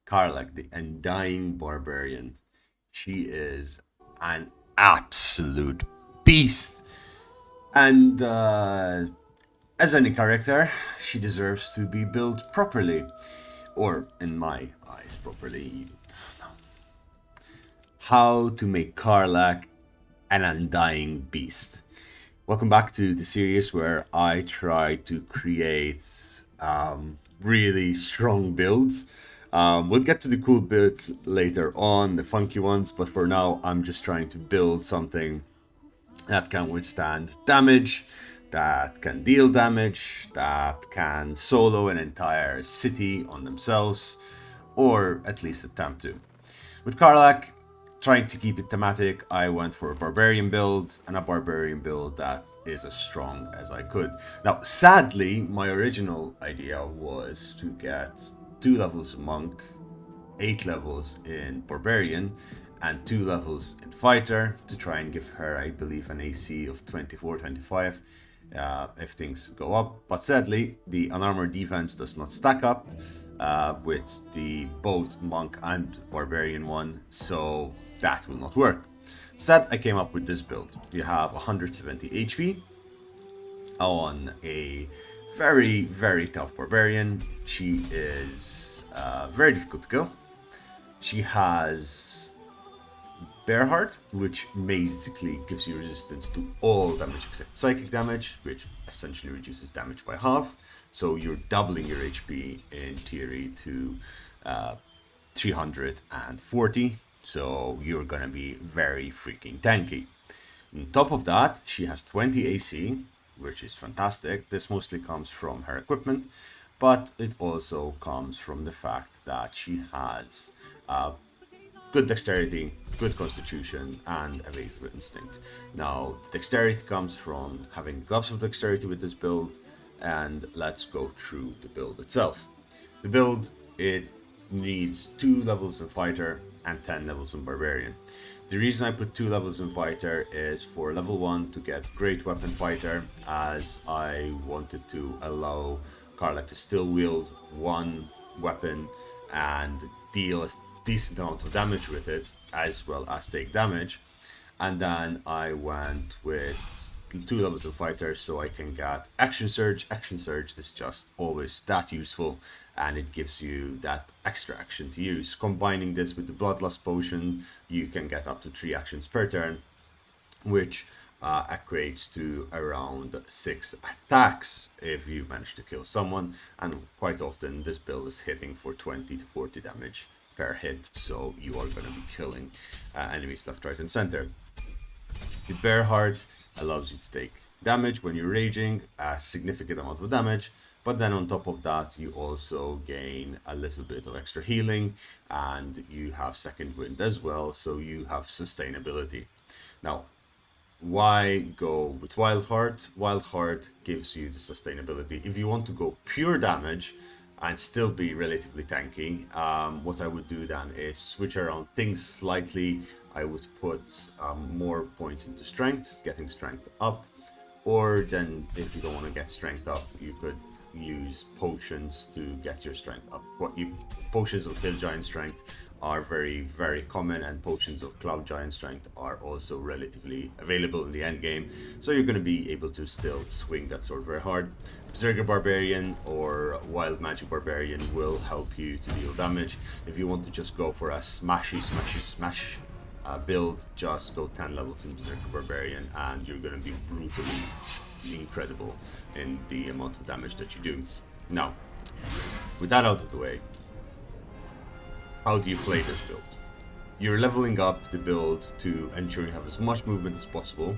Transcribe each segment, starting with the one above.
Karlach, the Undying Barbarian. She is an absolute beast. And as any character, she deserves to be built properly. Or, in my eyes, properly. How to make Karlach an undying beast. Welcome back to the series where I try to create really strong builds. We'll get to the cool bits later on, the funky ones, but for now, I'm just trying to build something that can withstand damage, that can deal damage, that can solo an entire city on themselves, or at least attempt to. With Karlach, trying to keep it thematic, I went for a barbarian build, and a barbarian build that is as strong as I could. Now, sadly, my original idea was to get 2 levels monk, 8 levels in barbarian, and 2 levels in fighter to try and give her, I believe, an AC of 24, 25 if things go up. But sadly, the unarmored defense does not stack up with the both monk and barbarian one, so that will not work. Instead, I came up with this build. You have 170 HP on a very, very tough barbarian. She is very difficult to kill. She has Bear Heart, which basically gives you resistance to all damage except psychic damage, which essentially reduces damage by half. So you're doubling your HP in theory to 340. So you're gonna be very freaking tanky. On top of that, she has 20 AC, which is fantastic. This mostly comes from her equipment, but it also comes from the fact that she has good dexterity, good constitution, and evasive instinct. Now, the dexterity comes from having gloves of dexterity with this build, and let's go through the build itself. The build, it needs 2 levels in fighter and 10 levels in barbarian. The reason I put 2 levels in fighter is for level 1 to get great weapon fighter, as I wanted to allow Karlach to still wield one weapon and deal a decent amount of damage with it, as well as take damage. And then I went with 2 levels of fighter so I can get action surge. Action surge is just always that useful, and it gives you that extra action to use. Combining this with the bloodlust potion, you can get up to 3 actions per turn, which equates to around 6 attacks if you manage to kill someone. And quite often this build is hitting for 20 to 40 damage per hit, so you are going to be killing enemies left, right, and center. The Bear Heart allows you to take damage when you're raging, a significant amount of damage, but then on top of that, you also gain a little bit of extra healing, and you have second wind as well, so you have sustainability. Now, why go with Wild Heart? Wild Heart gives you the sustainability. If you want to go pure damage and still be relatively tanky, what I would do then is switch around things slightly. I would put more points into strength, getting strength up, or then if you don't want to get strength up, you could use potions to get your strength up. Potions of Hill Giant Strength are very, very common, and potions of Cloud Giant Strength are also relatively available in the end game, so you're going to be able to still swing that sword very hard. Berserker Barbarian or Wild Magic Barbarian will help you to deal damage. If you want to just go for a smashy smash build, just go 10 levels in Berserker Barbarian and you're going to be brutally incredible in the amount of damage that you do. Now, with that out of the way, how do you play this build? You're leveling up the build to ensure you have as much movement as possible.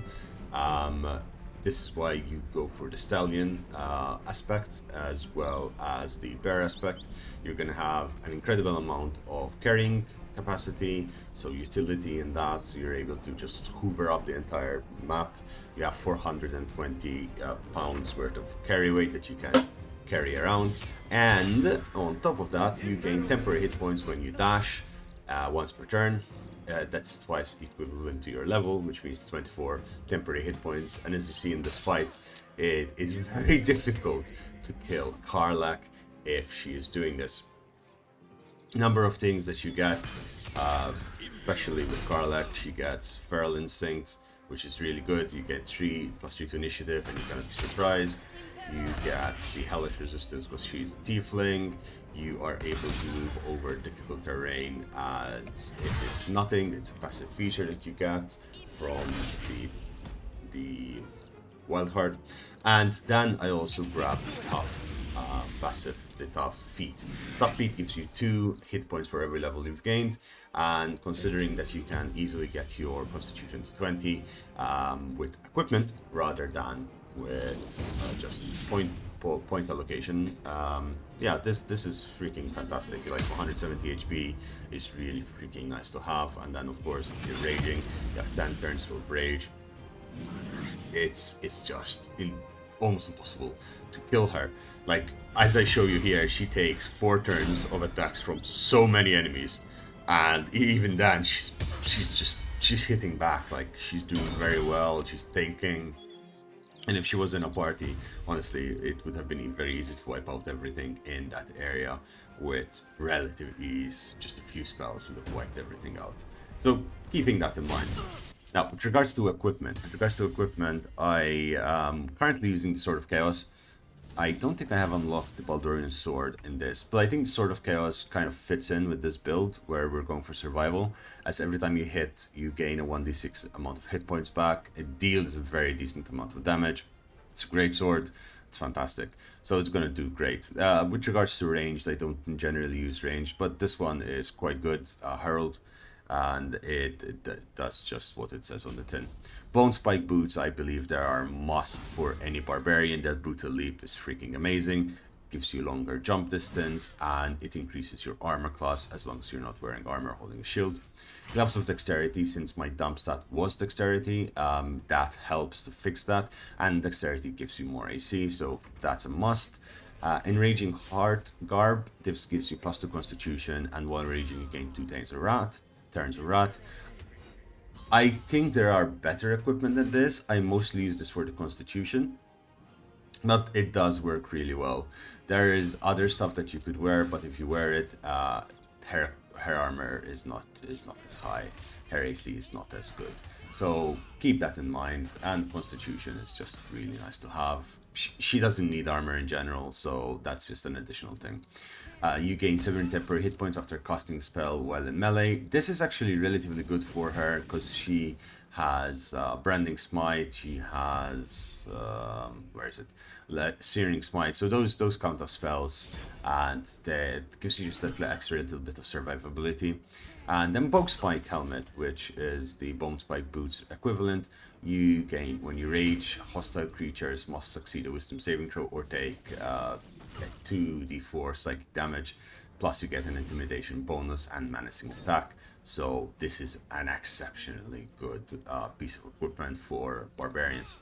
This is why you go for the stallion aspect as well as the bear aspect. You're going to have an incredible amount of carrying capacity, so utility in that, so you're able to just hoover up the entire map. You have 420 pounds worth of carry weight that you can carry around, and on top of that you gain temporary hit points when you dash once per turn. That's twice equivalent to your level, which means 24 temporary hit points. And as you see in this fight, it is very difficult to kill Karlach if she is doing this. Number of things that you get, uh, especially with Karlach, she gets Feral Instinct, which is really good. You get 3 plus 3 to initiative, and you're gonna be surprised. You get the Hellish Resistance because she's a Tiefling. You are able to move over difficult terrain, and it is nothing. It's a passive feature that you get from the Wild Heart. And then I also grabbed the Tough passive, the Tough Feat. Tough Feat gives you 2 hit points for every level you've gained, and considering that you can easily get your Constitution to 20 with equipment rather than with just point allocation. Yeah, this is freaking fantastic. Like 170 HP is really freaking nice to have, and then of course if you're raging, you have 10 turns full of rage. It's just almost impossible to kill her. Like, as I show you here, she takes 4 turns of attacks from so many enemies, and even then she's hitting back. Like, she's doing very well, she's thinking. And if she was in a party, honestly, it would have been very easy to wipe out everything in that area with relative ease. Just a few spells would have wiped everything out. So keeping that in mind. Now, with regards to equipment, I am currently using the Sword of Chaos. I don't think I have unlocked the Baldurian Sword in this, but I think the Sword of Chaos kind of fits in with this build where we're going for survival, as every time you hit, you gain a 1d6 amount of hit points back. It deals a very decent amount of damage. It's a great sword. It's fantastic. So it's going to do great. With regards to ranged, I don't generally use ranged, but this one is quite good. Herald. And it does just what it says on the tin. Bone spike boots, I believe, they are a must for any barbarian. That brutal leap is freaking amazing. It gives you longer jump distance, and it increases your armor class as long as you're not wearing armor holding a shield. Gloves of dexterity, since my dump stat was dexterity, that helps to fix that, and dexterity gives you more AC, so that's a must. Enraging Heart Garb, this gives you plus 2 constitution, and while raging you gain 2 turns of wrath. I think there are better equipment than this. I mostly use this for the constitution, but it does work really well. There is other stuff that you could wear, but if you wear it, her armor is not as high. Her AC is not as good. So keep that in mind. And constitution is just really nice to have. She doesn't need armor in general, so that's just an additional thing. You gain 7 temporary hit points after casting spell while in melee. This is actually relatively good for her because she has Branding Smite. She has where is it? Searing Smite. So those count as spells, and that gives you just that extra little bit of survivability. And then Bone Spike Helmet, which is the Bone Spike Boots equivalent. You gain, when you rage, hostile creatures must succeed a wisdom saving throw or take 2d4 psychic damage, plus you get an intimidation bonus and menacing attack. So this is an exceptionally good piece of equipment for barbarians.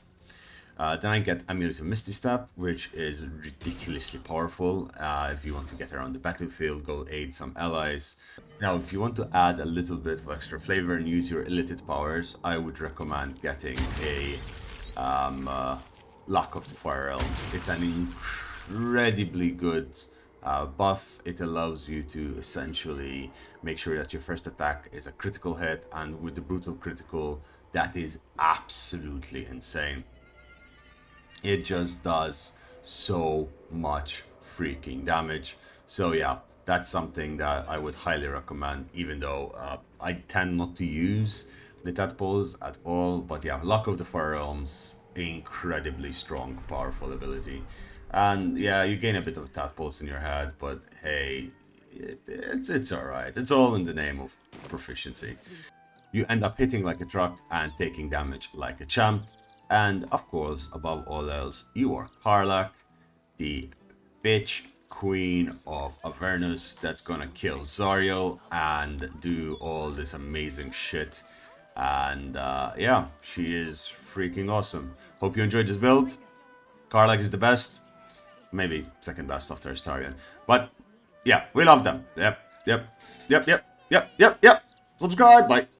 Then I get Amulet of Misty Step, which is ridiculously powerful. If you want to get around the battlefield, go aid some allies. Now, if you want to add a little bit of extra flavor and use your illicit powers, I would recommend getting a Luck of the Fire Realms. It's an incredibly good buff. It allows you to essentially make sure that your first attack is a critical hit, and with the brutal critical, that is absolutely insane. It just does so much freaking damage. So yeah, that's something that I would highly recommend, even though I tend not to use the tadpoles at all. But yeah, Luck of the Fire Realms, incredibly strong, powerful ability. And yeah, you gain a bit of tadpoles in your head, but hey, it's alright. It's all in the name of proficiency. You end up hitting like a truck and taking damage like a champ. And of course, above all else, you are Karlach, the bitch queen of Avernus that's gonna kill Zariel and do all this amazing shit. And yeah, she is freaking awesome. Hope you enjoyed this build. Karlach is the best. Maybe second best after Astarion. But yeah, we love them. Yep. Subscribe, bye.